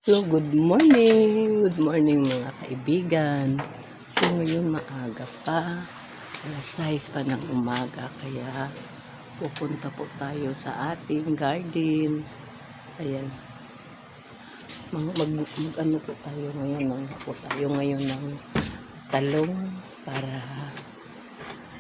So, good morning! Good morning mga kaibigan. So, ngayon maaga pa. Alas 6 pa ng umaga. Kaya, pupunta po tayo sa ating garden. Ayan. Mag-ano po tayo ngayon. Mag-po tayo ngayon ng talong para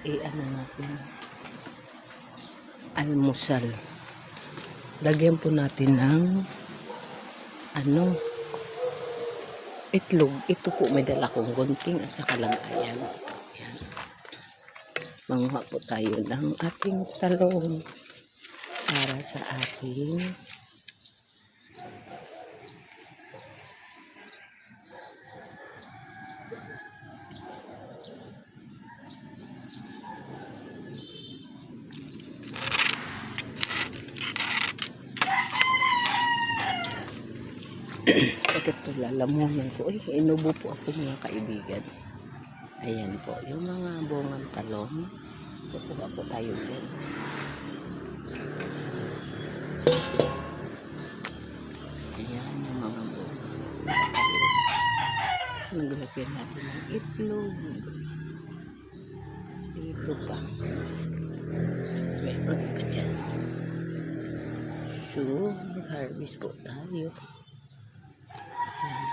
i-ano natin. Almusal. Lagyan po natin ng itlog. Ito po may dala kong gunting at saka lang ayan. Ayan. Manguha po tayo ng ating talong para sa ating ito lalamunan ko. Uy, inubo po ako mga kaibigan. Ayan po, yung mga bungang talong. Kukuha po tayo din. Ayan yung mga bungang talong. Naglagyan natin ng itlog. Dito pa. Meron pa dyan. So, mag-harvest po tayo. Ayan.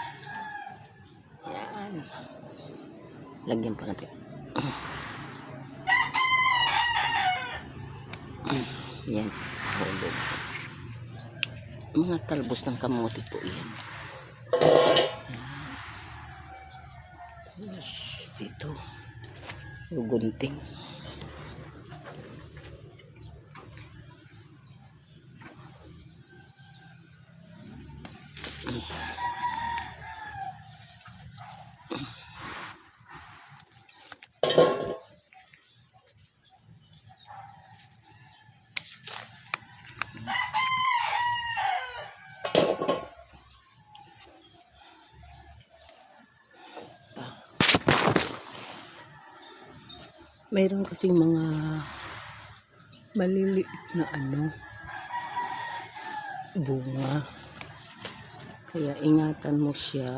Lagyan pa natin. Ayan. Hulog. Mga talbos ng kamote po yan. Tapos dito. Gunting. Mayroon kasing mga maliliit na bunga. Kaya ingatan mo siya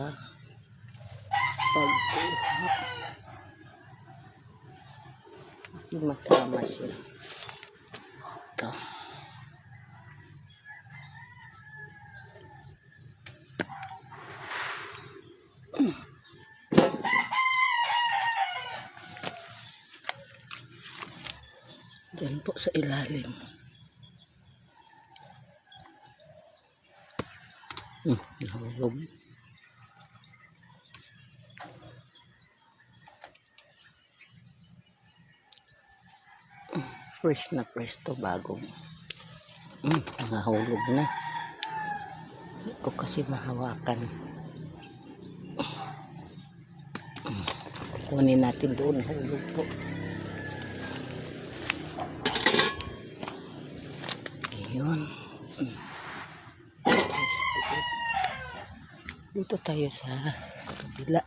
pagkuha. Kasi masama siya. Ito. Diyan po sa ilalim. Nahulog. Fresh na fresh to, bagong. Nahulog na. Hindi ko kasi mahawakan. Kunin natin doon. Nahulog po. Ayun. Dito tayo sa kabila.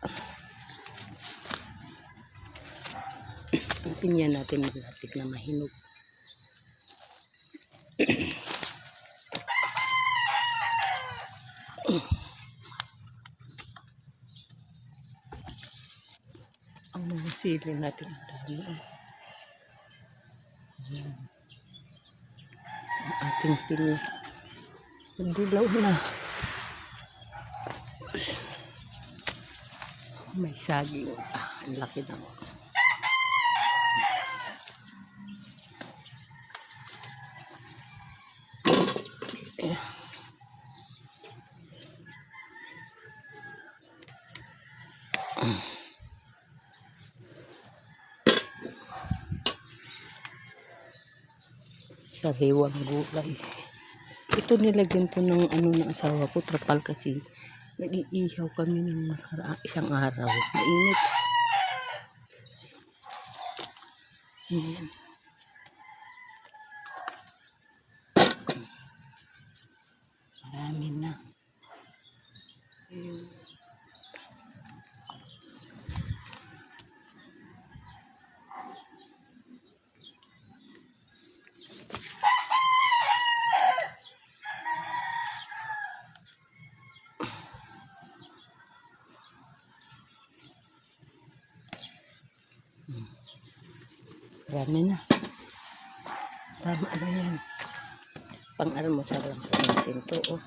Tingnan natin malapit na mahinog. Ang mga sili natin ang dami. Ang ating pili. Nagdilaw na. May saging. Ang laki na. Sariwang gulay. Ito nilagyan ko ng ng asawa ko, trapal, kasi nag-iihaw kami ng isang araw. Mainit. Ayan. Marami na. Ayan. Marami na. Tama na yan. Pang-almusal lang po natin to. Oh.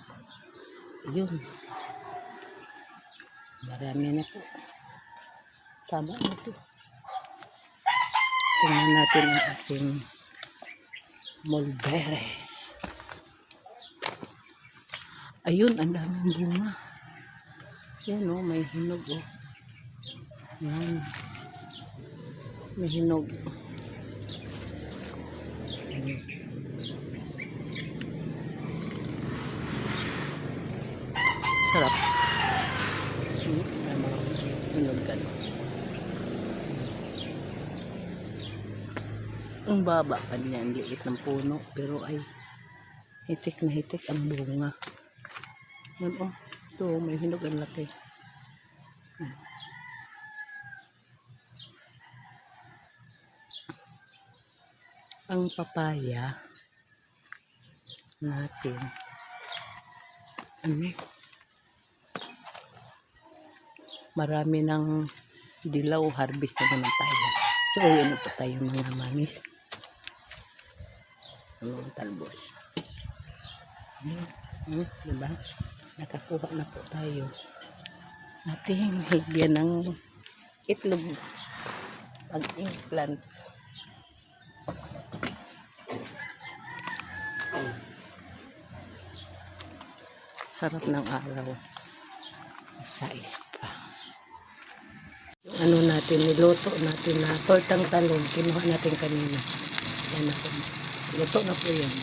Yun. Marami na po. Tama na to. Tingnan natin ang ating mulberry. Ayun, ang daming bunga. Yan o, may hinog o. Yan. May hinog. Sarap. Ay, mga hinog ka. Ang baba pa niya, ang liit ng puno, pero ay hitik na hitik ang bunga. Yan o, ito may hinog ang laki. Ang papaya natin, marami ng dilaw, harvest na naman tayo. So, yun po tayo mga mamis. Ang talbos. Diba? Nakakuha na po tayo. Ating lagyan ng itlog pag implant. Sarap ng araw. Size pa. Ano natin, niluto natin na tortang talong. Kinuha natin kanina. Yan ako. Luto na po yan.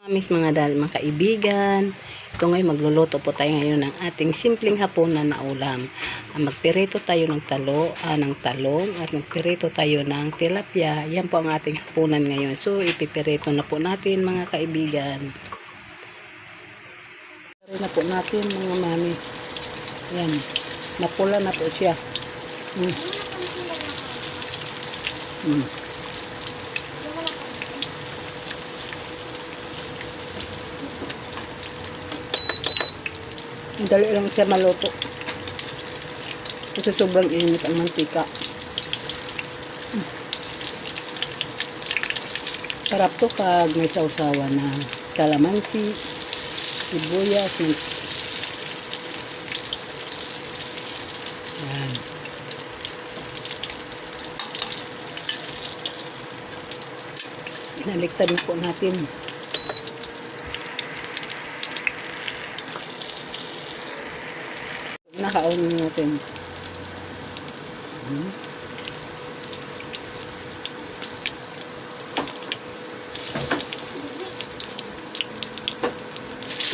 Mga kaibigan. Ito ngayon, magluluto po tayo ngayon ng ating simpleng hapunan na ulam. Magpirito tayo ng talong at magpirito tayo ng tilapia. Yan po ang ating hapunan ngayon. So, ipipirito na po natin mga kaibigan. Pare na po natin mga mami. Yan. Napula na po siya. Dali lang siya maluto. Kasi sobrang init ang mantika. Sarap to pag may sausawan na kalamansi, sibuyas. Yan. Inaligtad po natin. Nakaunin natin.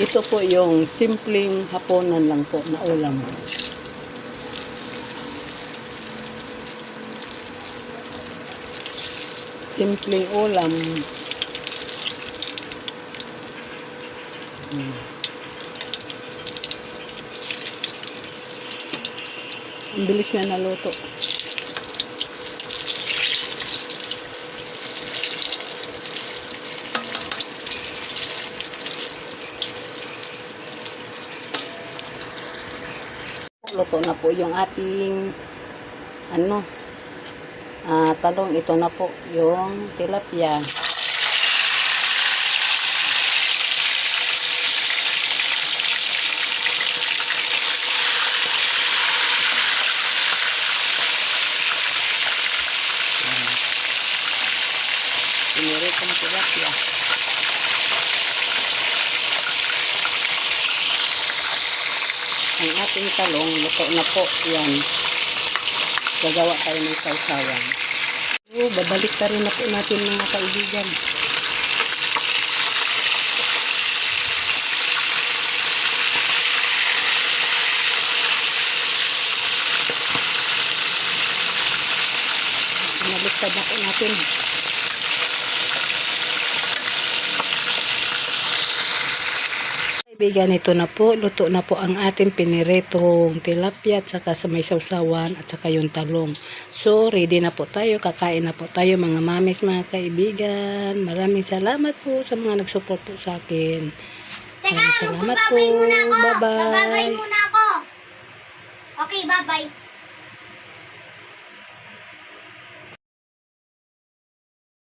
Ito po yung simpleng hapunan lang po na ulam. Simpleng ulam. Ang bilis na naluto. Luto na po yung ating talong. Ito na po yung tilapia. Pinirito ng tilapia. Ang ating talong, luto na po. Yan. Gagawa tayo ng sausawan. Babalik ta rin na po natin mga kaibigan. Baliktad na po natin. Kaibigan, ito na po, luto na po ang ating piniritong tilapia at saka sa may sausawan at saka yung talong. So, ready na po tayo, kakain na po tayo mga mamis, mga kaibigan. Maraming salamat po sa mga nagsupport po sa akin. Maraming salamat po. Bye-bye. Babay muna ako. Okay, bye-bye.